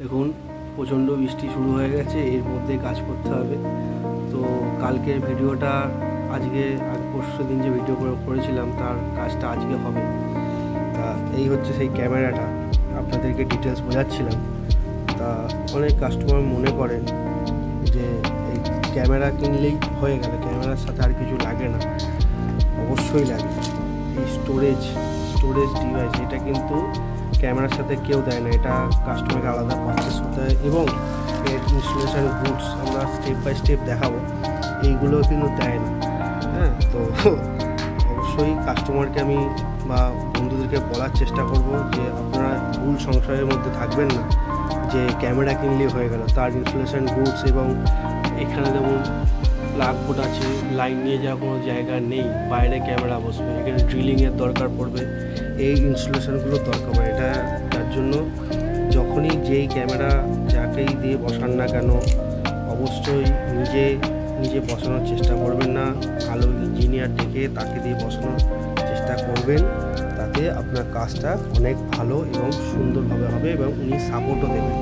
দেখুন প্রচণ্ড বৃষ্টি শুরু হয়ে গেছে, এর মধ্যে কাজ করতে হবে। তো কালকের ভিডিওটা আজকে পরশু দিন যে ভিডিও করেছিলাম তার কাজটা আজকে হবে। তা এই হচ্ছে সেই ক্যামেরাটা, আপনাদেরকে ডিটেলস বোঝাচ্ছিলাম। তা অনেক কাস্টমার মনে করেন যে এই ক্যামেরা কিনলেই হয়ে গেল, ক্যামেরার সাথে আর কিছু লাগে না। অবশ্যই লাগে। এই স্টোরেজ ডিভাইস এটা কিন্তু ক্যামেরার সাথে কেউ দেয় না, এটা কাস্টমারকে আলাদা পারচেস করতে হয়। এবং এর ইনস্টলেশন গুডস আমরা স্টেপ বাই স্টেপ দেখাবো, এইগুলো কিন্তু দেয় না। হ্যাঁ, তো অবশ্যই কাস্টমারকে আমি বা বন্ধুদেরকে বলার চেষ্টা করব যে আপনারা ভুল সংশয়ের মধ্যে থাকবেন না যে ক্যামেরা কিনলেই হয়ে গেল। তার ইনস্টলেশন গুডস এবং এখানে যেমন প্লাগ বোর্ড আছে, লাইন নিয়ে যাওয়ার কোনো জায়গা নেই, বাইরে ক্যামেরা বসবে, এখানে ড্রিলিংয়ের দরকার পড়বে, এই ইনস্টলেশনগুলো দরকার পড়ে। এটা তার জন্য যখনই যেই ক্যামেরা যাকেই দিয়ে বসান না কেন অবশ্যই নিজে বসানোর চেষ্টা করবেন না, ভালো ইঞ্জিনিয়ার ডেকে তাকে দিয়ে বসানোর চেষ্টা করবেন। তাতে আপনার কাজটা অনেক ভালো এবং সুন্দরভাবে হবে এবং উনি সাপোর্টও দেবেন।